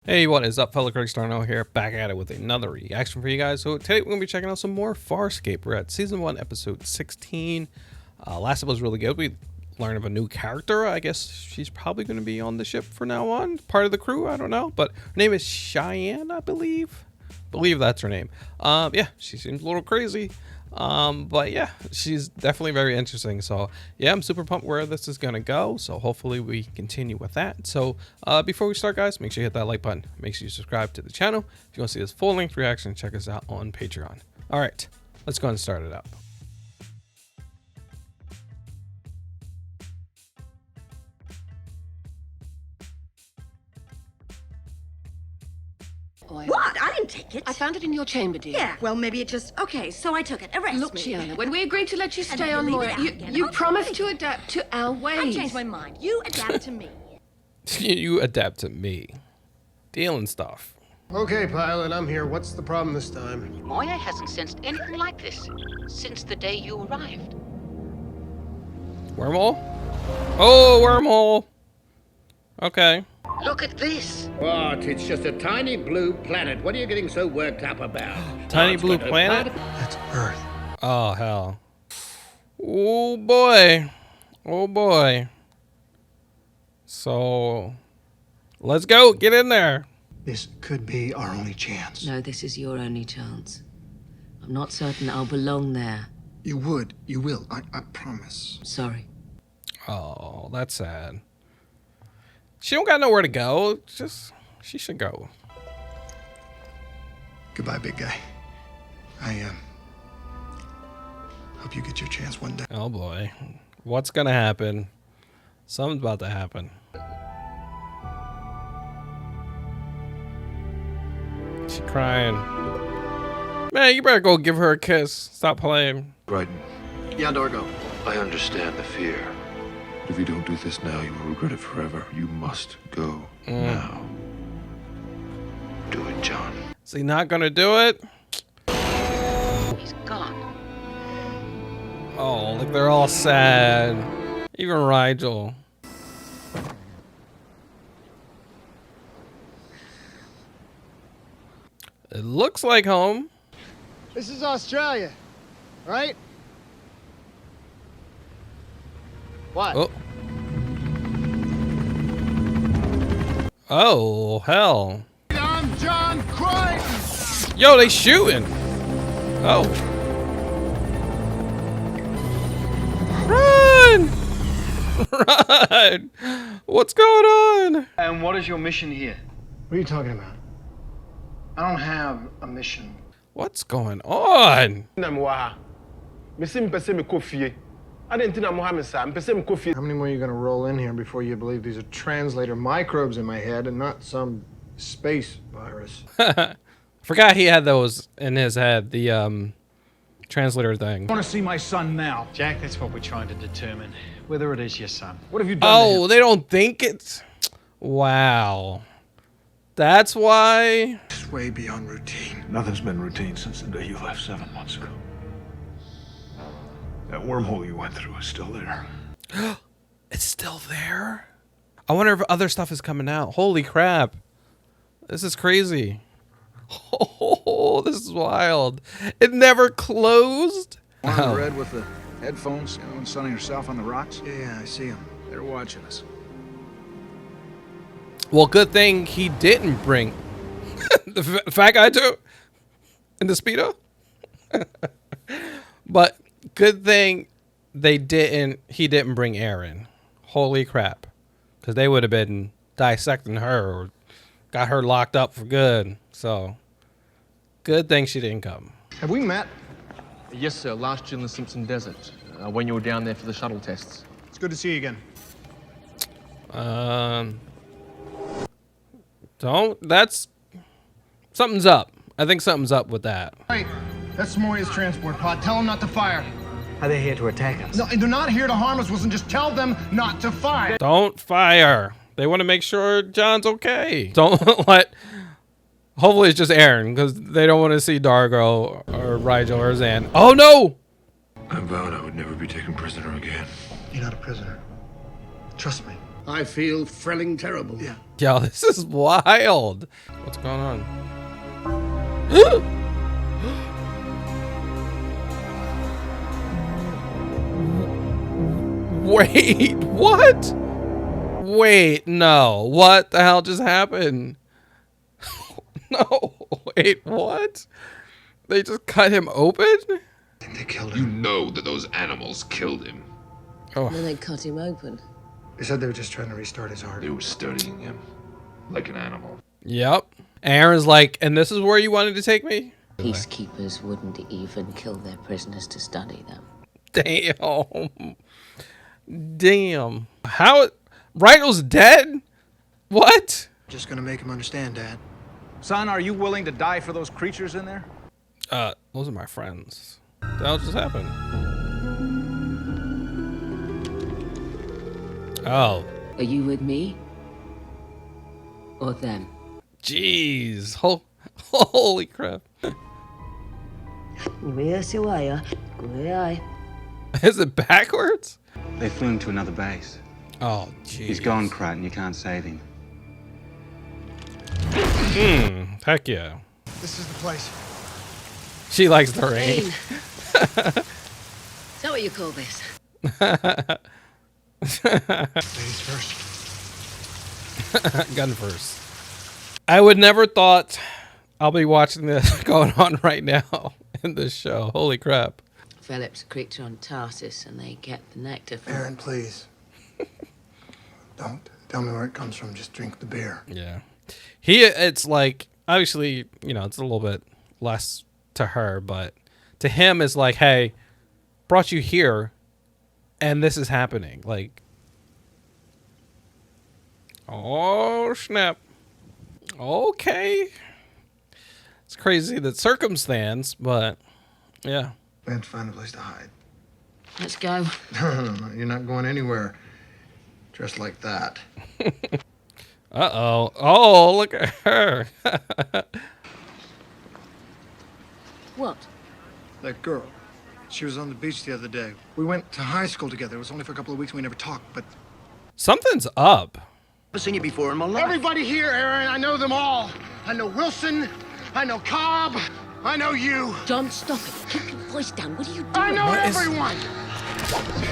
Hey, what is up, fellow Crichton here, back at it with another reaction for you guys. So today we're going to be checking out some more Farscape. We're at Season 1, Episode 16. Last episode was really good. We learned of a new character. I guess she's probably going to be on the ship from now on. Part of the crew, I don't know. But her name is Cheyenne, I believe. That's her name. Yeah, she seems a little crazy. But yeah, she's definitely very interesting. So yeah, I'm super pumped where this is gonna go. So hopefully we continue with that. So before we start, guys, make sure you hit that like button. Make sure you subscribe to the channel. If you want to see this full length reaction, check us out on Patreon. All right, let's go and start it up. What? I didn't take it. I found it in your chamber, dear. Yeah, well, maybe it just... Okay, so I took it. Arrest Look, me. Gianna, when we agreed to let you stay then on leave Moya, it out again. you Okay, promised to fine. adapt to our ways. I changed my mind. You adapt to me. You adapt to me. Dealing stuff. Okay, pilot, I'm here. What's the problem this time? Moya hasn't sensed anything like this since the day you arrived. Wormhole? Oh, wormhole. Okay. Look at this. What? It's just a tiny blue planet. What are you getting so worked up about? Tiny It's blue got a planet? That's Earth. Oh, hell. Oh, boy. Oh, boy. So, let's go. Get in there. This could be our only chance. No, this is your only chance. I'm not certain I'll belong there. You would. You will. I promise. Sorry. Oh, that's sad. She don't got nowhere to go. She should go. Goodbye, big guy. I hope you get your chance one day. Oh, boy. What's gonna happen? Something's about to happen. She crying. Man, you better go give her a kiss. Stop playing. Crichton, Yeah, Dargo. I understand the fear. But if you don't do this now, you will regret it forever. You must go now. Do it, John. Is he not gonna do it? He's gone. Oh, look, they're all sad. Even Rigel. It looks like home. This is Australia, right? What? Oh. Oh, hell. I'm John Crichton. Yo, they shooting. Oh. Run! Run! What's going on? And what is your mission here? What are you talking about? I don't have a mission. What's going on? How many more are you gonna roll in here before you believe these are translator microbes in my head and not some space virus? Forgot he had those in his head, the translator thing. I want to see my son now. Jack, that's what we're trying to determine. Whether it is your son. What have you done to Oh, him? they don't think it's... Wow. That's why... It's way beyond routine. Nothing's been routine since the day you left 7 months ago. That wormhole you went through is still there. It's still there? I wonder if other stuff is coming out. Holy crap. This is crazy. Oh, this is wild. It never closed? On the red with the headphones, you know, and sunning herself on the rocks. Yeah, I see him. They're watching us. Well, good thing he didn't bring the fat guy too in the Speedo. But good thing he didn't bring Aaron. Holy crap. Because they would have been dissecting her or got her locked up for good. So good thing she didn't come. Have we met? Yes, sir. Last year in the Simpson Desert, when you were down there for the shuttle tests. It's good to see you again. Something's up. I think something's up with that. Hey, that's Moya's transport pod. Tell them not to fire. Are they here to attack us? No, they're not here to harm us. Listen, just tell them not to fire. Don't fire. They want to make sure John's okay. Don't let... Hopefully it's just Aaron, because they don't want to see Dargo or Rigel or Zan. Oh, no! I vowed I would never be taken prisoner again. You're not a prisoner. Trust me. I feel Frelling terrible. Yeah. Yo, this is wild. What's going on? Wait, what? Wait, no. What the hell just happened? No, wait, what? They just cut him open? I think they killed You him. know that those animals killed him. And then they cut him open. They said they were just trying to restart his heart. They were studying him like an animal. Yep. Aaron's like, and this is where you wanted to take me? Peacekeepers wouldn't even kill their prisoners to study them. Damn. Damn. How? Rhino's dead? What? Just gonna make him understand, Dad. Son, are you willing to die for those creatures in there? Those are my friends. What the hell just happened? Oh. Are you with me? Or them? Jeez. Holy crap. Is it backwards? They flew him to another base. Oh, jeez. He's gone, Crichton. You can't save him. Heck yeah. This is the place. She likes the rain. Is that what you call this? Ladies first. Gun first. I would never thought I'll be watching this going on right now in this show. Holy crap. Philip's a creature on Tarsus, and they get the nectar from... Aaron, please. Don't tell me where it comes from. Just drink the beer. Yeah. It's like, obviously, you know, it's a little bit less to her, but to him it's like, hey, brought you here and this is happening. Like, oh snap. Okay. It's crazy the circumstance, but yeah. We have to find a place to hide. Let's go. No, you're not going anywhere dressed like that. Uh-oh. Oh, look at her. What? That girl. She was on the beach the other day. We went to high school together. It was only for a couple of weeks and we never talked, but... Something's up. Never seen you before in my life. Everybody here, Aaron, I know them all. I know Wilson. I know Cobb. I know you. John, stop it. Keep your voice down. What are you doing? I know everyone.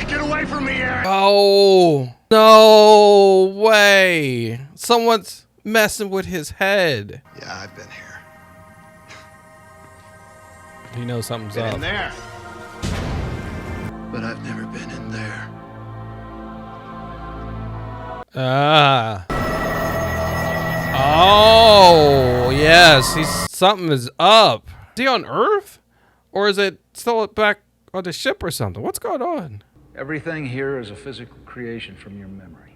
Get away from me, Aaron. Oh, no way. Someone's messing with his head. Yeah, I've been here. He knows something's Get up. in there. But I've never been in there. Ah. Oh, yes. Something is up. Is he on Earth? Or is it still back on the ship or something? What's going on? Everything here is a physical creation from your memory.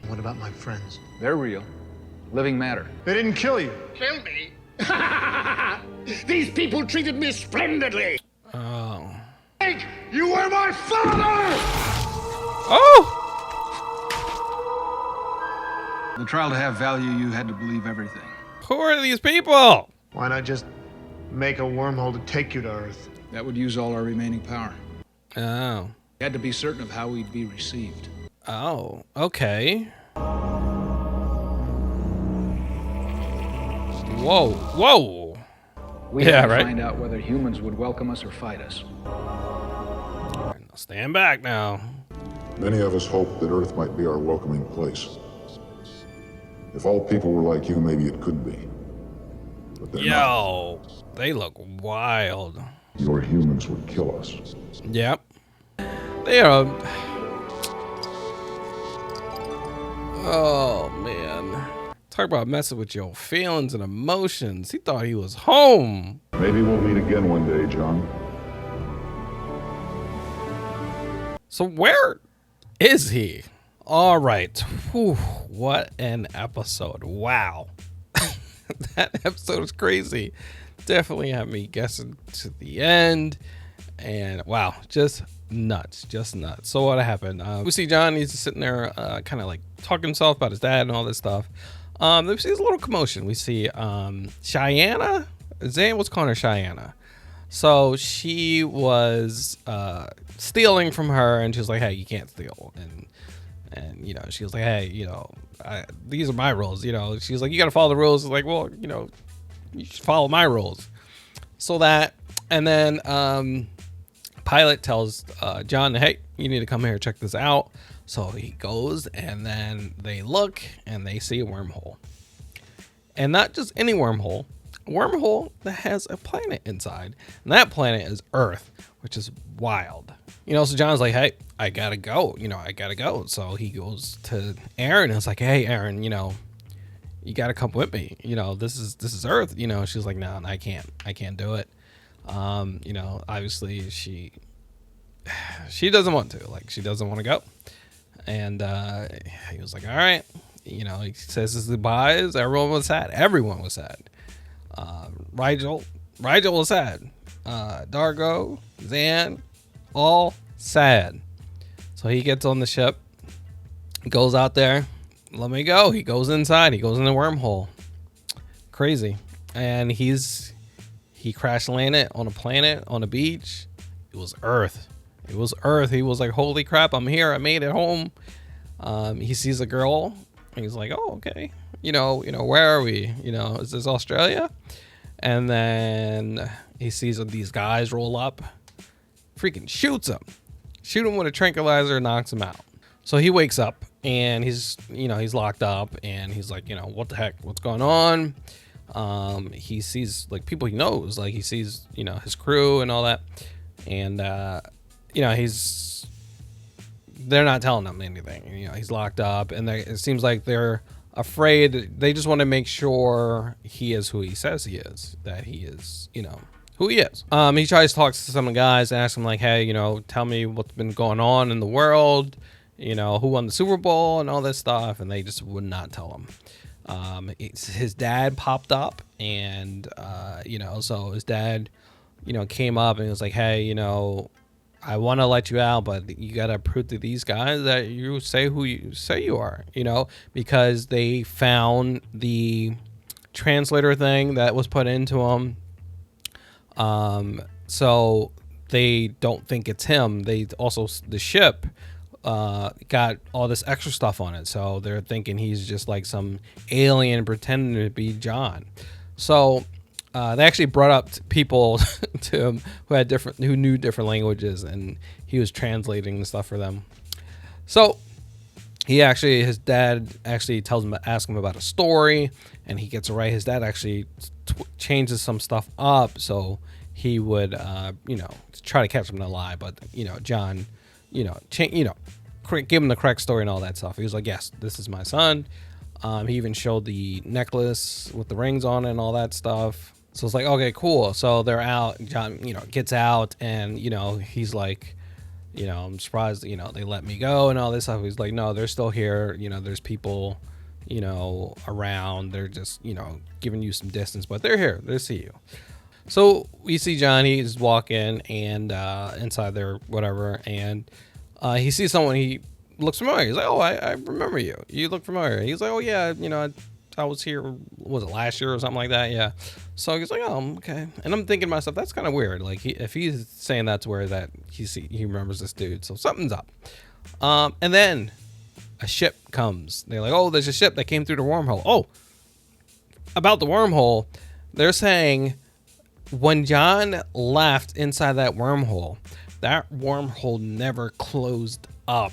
What about my friends? They're real. Living matter. They didn't kill you. Kill me? These people treated me splendidly. Oh. You were my father! Oh! The trial to have value, you had to believe everything. Who are these people? Why not just make a wormhole to take you to Earth? That would use all our remaining power. Oh. We had to be certain of how we'd be received. Oh, okay. Whoa, whoa. We Yeah, had to right. find out whether humans would welcome us or fight us. Stand back now. Many of us hoped that Earth might be our welcoming place. If all people were like you, maybe it could be. But they're not. Yo, they look wild. Your humans would kill us. Yep. They are. Oh, man. Talk about messing with your feelings and emotions. He thought he was home. Maybe we'll meet again one day, John. So where is he? All right. Whew, what an episode. Wow. That episode was crazy. Definitely had me guessing to the end. And wow, just nuts. Just nuts. So what happened? We see John, he's just sitting there kind of like talking to himself about his dad and all this stuff. Then we see a little commotion. We see Cheyenne. Zane was calling her Cheyenne. So she was stealing from her, and she was like, hey, you can't steal. And, you know, she was like, hey, you know, these are my rules. You know, she's like, you got to follow the rules. It's like, well, you know, you should follow my rules. So that, and then Pilot tells John, hey, you need to come here, check this out. So he goes, and then they look and they see a wormhole. And not just any wormhole, a wormhole that has a planet inside. And that planet is Earth, which is wild. You know, so John's like, hey, I gotta go. You know, I gotta go. So he goes to Aaron and it's like, hey, Aaron, you know, you gotta come with me. You know, this is Earth. You know, she's like, no, I can't do it. You know, obviously she doesn't want to. Like, she doesn't want to go. And he was like, all right. You know, he says his goodbyes. Everyone was sad. Everyone was sad. Rigel was sad. Dargo, Zan, all sad. So he gets on the ship, goes out there, let me go. He goes inside. He goes in the wormhole. Crazy. And he crash landed on a planet on a beach. It was Earth. It was Earth. He was like, holy crap, I'm here. I made it home. He sees a girl. And he's like, oh, okay. You know, where are we? You know, is this Australia? And then he sees these guys roll up, freaking shoots him. Shoot him with a tranquilizer, knocks him out. So he wakes up and he's locked up and he's like, you know, what the heck? What's going on? He sees like people he knows, like he sees, you know, his crew and all that. And, you know, they're not telling him anything. You know, he's locked up and it seems like they're afraid. They just want to make sure he is who he says he is, that he is, you know, who he is. He tries to talk to some of the guys and ask them like, hey, you know, tell me what's been going on in the world, you know, who won the Super Bowl and all this stuff. And they just would not tell him. His dad popped up and, you know, so his dad, you know, came up and was like, hey, you know, I want to let you out, but you got to prove to these guys that you say who you say you are, you know, because they found the translator thing that was put into him. So they don't think it's him. They also, the ship got all this extra stuff on it. So they're thinking he's just like some alien pretending to be John. So they actually brought up people to him who knew different languages, and he was translating the stuff for them. So his dad actually asks him about a story, and he gets it right. His dad actually changes some stuff up so he would, you know, try to catch him in a lie. But you know, John, you know, give him the correct story and all that stuff. He was like, yes, this is my son. He even showed the necklace with the rings on it and all that stuff. So it's like, okay, cool. So they're out. John, you know, gets out and, you know, he's like, you know, I'm surprised, you know, they let me go and all this stuff. He's like, no, they're still here. You know, there's people, you know, around. They're just, you know, giving you some distance, but they're here. They see you. So we see John, he's walking and inside there, whatever. And he sees someone, he looks familiar. He's like, oh, I remember you. You look familiar. He's like, oh, yeah, you know, I was here, was it last year or something like that? Yeah. So he's like, oh, okay. And I'm thinking to myself, that's kind of weird. Like, if he's saying that's where that he remembers this dude. So something's up. And then a ship comes. They're like, oh, there's a ship that came through the wormhole. Oh, about the wormhole, they're saying when John left inside that wormhole never closed up,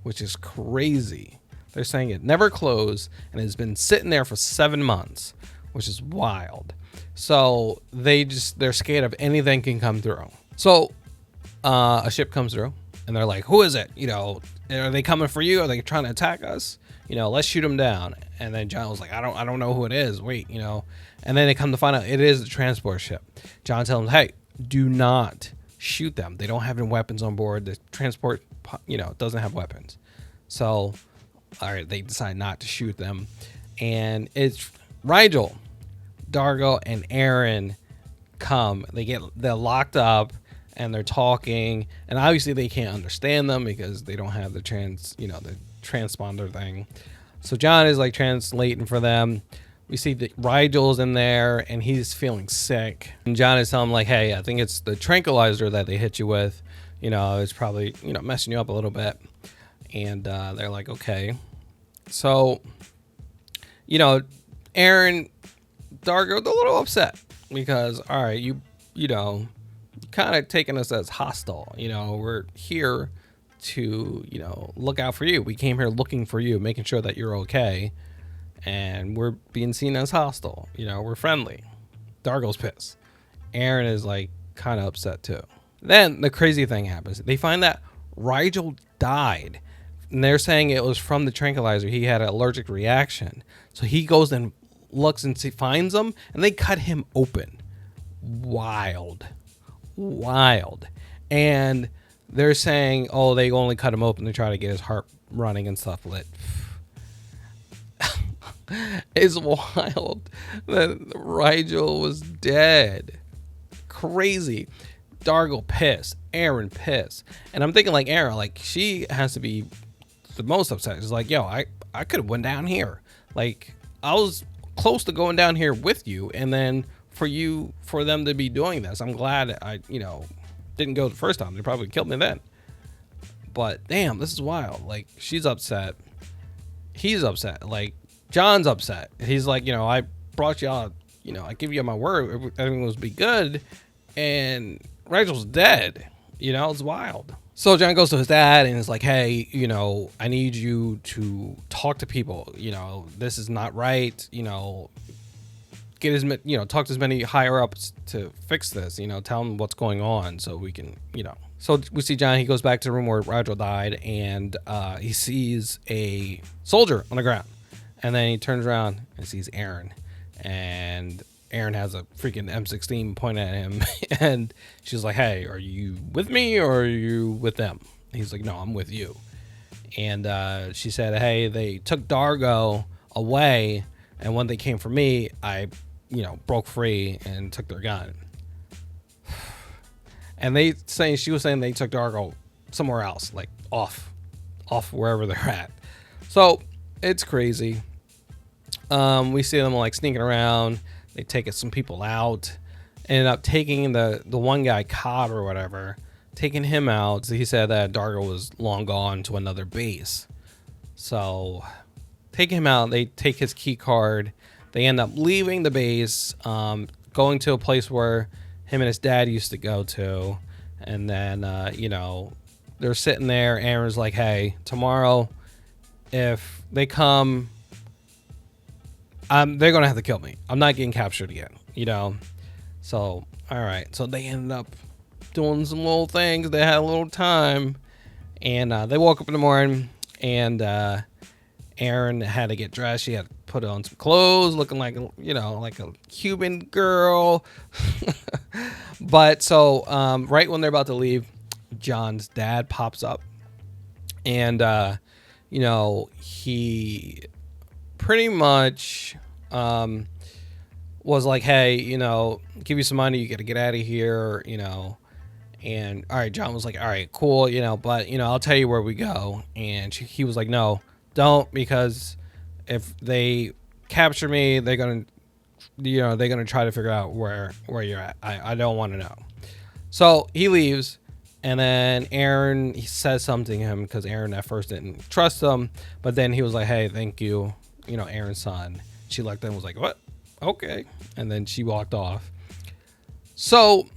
which is crazy. They're saying it never closed and has been sitting there for 7 months, which is wild. So they're scared of anything can come through. So a ship comes through and they're like, who is it? You know, are they coming for you? Are they trying to attack us? You know, let's shoot them down. And then John was like, I don't know who it is. Wait, you know, and then they come to find out it is the transport ship. John tells them, hey, do not shoot them. They don't have any weapons on board. The transport, you know, doesn't have weapons. So, all right, they decide not to shoot them. And it's Rigel, Dargo, and Aaron come. They're locked up and they're talking. And obviously they can't understand them because they don't have the transponder thing. So John is like translating for them. We see that Rigel's in there and he's feeling sick. And John is telling him like, hey, I think it's the tranquilizer that they hit you with. You know, it's probably, you know, messing you up a little bit. And they're like, okay. So, you know, Aaron, Dargo, they're a little upset because, all right, you know, kind of taking us as hostile. You know, we're here to, you know, look out for you. We came here looking for you, making sure that you're okay. And we're being seen as hostile. You know, we're friendly. Dargo's pissed. Aaron is like kind of upset too. Then the crazy thing happens. They find that Rigel died. And they're saying it was from the tranquilizer. He had an allergic reaction. So he goes and looks and finds them, and they cut him open. Wild. And they're saying, oh, they only cut him open to try to get his heart running and stuff lit. It's wild that Rigel was dead. Crazy. Dargo pissed. Aaron pissed. And I'm thinking like Aaron, like she has to be the most upset. She's like, yo, I could have went down here. Like I was close to going down here with you, and then for them to be doing this, I'm glad I, you know, didn't go the first time. They probably killed me then. But damn, this is wild. Like she's upset. He's upset. Like John's upset. He's like, you know, I brought you out, you know, I give you my word, everything was be good, and Rigel's dead. You know, it's wild. So John goes to his dad and is like, hey, you know, I need you to talk to people. You know, this is not right. You know, talk to as many higher ups to fix this. You know, tell them what's going on so we can, you know. So we see John, he goes back to the room where Rigel died, and he sees a soldier on the ground. And then he turns around and sees Aaron. And Aaron has a freaking M16 pointed at him. And she's like, hey, are you with me or are you with them? He's like, no, I'm with you. And she said, hey, they took Dargo away. And when they came for me, I, you know, broke free and took their gun. And she was saying they took Dargo somewhere else, like off wherever they're at. So it's crazy. We see them like sneaking around. They take some people out. Ended up taking the one guy, Cobb or whatever, taking him out. So he said that Dargo was long gone to another base. So taking him out, they take his key card. They end up leaving the base, going to a place where him and his dad used to go to. And then, you know, they're sitting there. Aaron's like, hey, tomorrow, if they come, they're going to have to kill me. I'm not getting captured again, you know? So, all right. So they ended up doing some little things. They had a little time. And they woke up in the morning, and Aaron had to get dressed. She had to put on some clothes, looking like, you know, like a Cuban girl. But so right when they're about to leave, John's dad pops up. And, you know, he pretty much was like, hey, you know, give you some money, you got to get out of here, you know. And all right, John was like, all right, cool, you know, but, you know, I'll tell you where we go. And he was like, no, don't, because if they capture me, they're going to, you know, they're going to try to figure out where you're at. I don't want to know. So he leaves. And then Aaron, he says something to him because Aaron at first didn't trust him. But then he was like, hey, thank you, you know, Aaron's son. She looked at him and was like, what? Okay. And then she walked off. So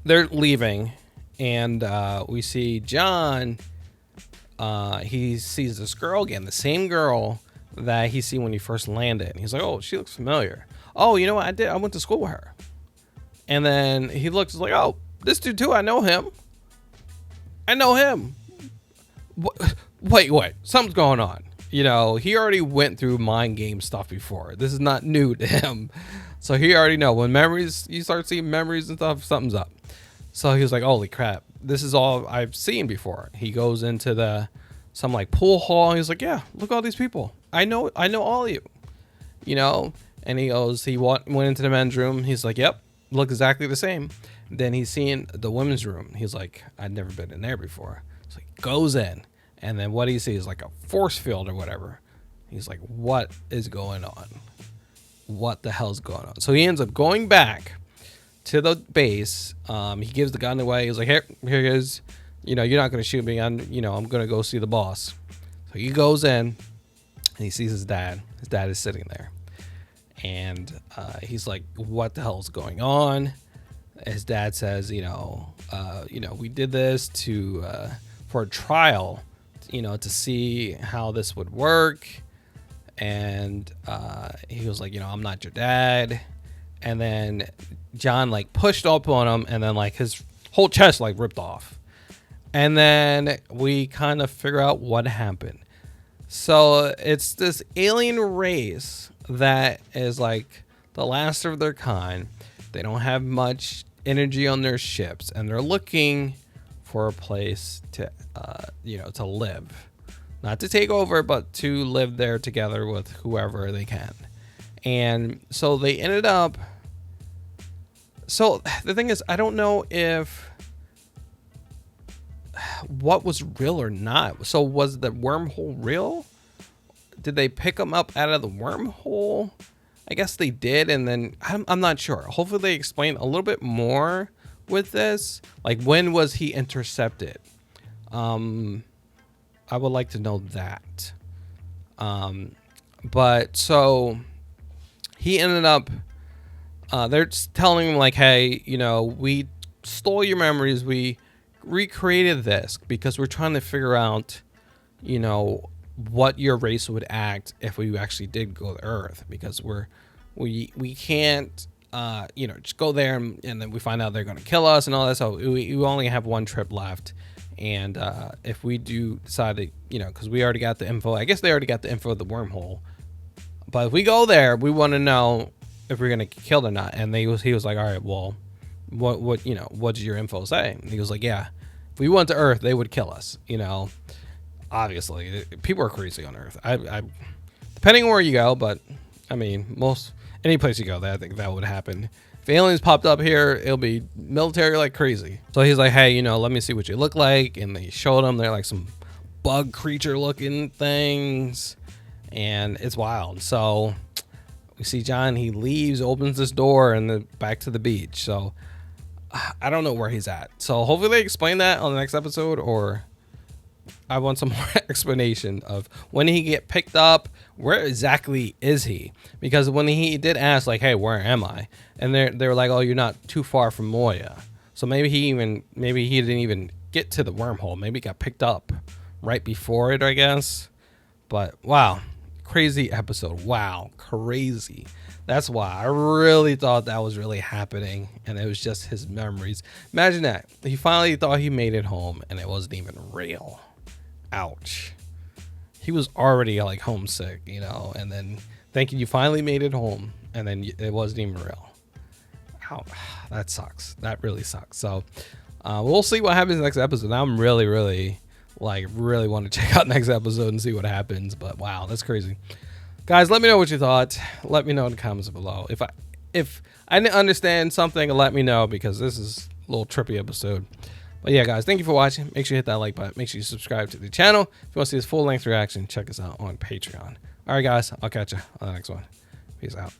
they're leaving. And we see John. He sees this girl again, the same girl that he seen when he first landed. And he's like, oh, she looks familiar. Oh, you know what? I went to school with her. And then he looks like, oh, this dude too. I know him. Wait, something's going on. You know, he already went through mind game stuff before. This is not new to him. So he already know when you start seeing memories and stuff, something's up. So he was like, holy crap, this is all I've seen before. He goes into some like pool hall. And he's like, yeah, look at all these people. I know all of you, you know? And he went into the men's room. He's like, yep, look exactly the same. Then he's seeing the women's room. He's like, I'd never been in there before. So he goes in, and then what he sees is like a force field or whatever. He's like, what is going on? What the hell's going on? So he ends up going back to the base. He gives the gun away. He's like, here it is. you're not going to shoot me. I'm going to go see the boss. So he goes in and he sees his dad. His dad is sitting there. And he's like, what the hell is going on? His dad says, we did this for a trial, to see how this would work. And he was like, I'm not your dad. And then John like pushed up on him, and then like his whole chest like ripped off. And then we kind of figure out what happened. So it's this alien race that is like the last of their kind. They don't have much energy on their ships, and they're looking for a place to to live, not to take over, but to live there together with whoever they can. And so they ended up, so the thing is, I don't know if what was real or not. So was the wormhole real? Did they pick them up out of the wormhole? I guess they did, and then I'm not sure. Hopefully they explain a little bit more with this. Like, when was he intercepted? I would like to know that. But so he ended up, they're telling him like, hey, we stole your memories. We recreated this because we're trying to figure out, what your race would act if we actually did go to Earth, because we can't just go there and then we find out they're going to kill us and all that. So we only have one trip left, and if we do decide to, because we already got the info, I guess they already got the info of the wormhole, but if we go there, we want to know if we're going to get killed or not. And he was like, all right, well, what does your info say? And he was like, yeah, if we went to Earth, they would kill us. Obviously people are crazy on Earth. I depending on where you go, but I mean, any place you go, I think that would happen. If aliens popped up here, it'll be military like crazy. So he's like, hey, let me see what you look like. And they showed him, they're like some bug creature looking things, and it's wild. So we see John, he leaves, opens this door, and then back to the beach. So I don't know where he's at. So hopefully they explain that on the next episode, or I want some more explanation of when he get picked up, where exactly is he? Because when he did ask like, hey, where am I? And they were like, oh, you're not too far from Moya. So maybe he didn't even get to the wormhole. Maybe he got picked up right before it, I guess. But wow, crazy episode. Wow, crazy. That's why I really thought that was really happening, and it was just his memories. Imagine that. He finally thought he made it home, and it wasn't even real. Ouch. He was already like homesick, and then thinking you finally made it home, and then it wasn't even real. Ow, that sucks. That really sucks. So we'll see what happens next episode. I'm really want to check out next episode and see what happens. But wow, that's crazy. Guys, let me know what you thought. Let me know in the comments below. If I didn't understand something, let me know, because this is a little trippy episode. But yeah, guys, thank you for watching. Make sure you hit that like button. Make sure you subscribe to the channel. If you want to see this full-length reaction, check us out on Patreon. All right, guys, I'll catch you on the next one. Peace out.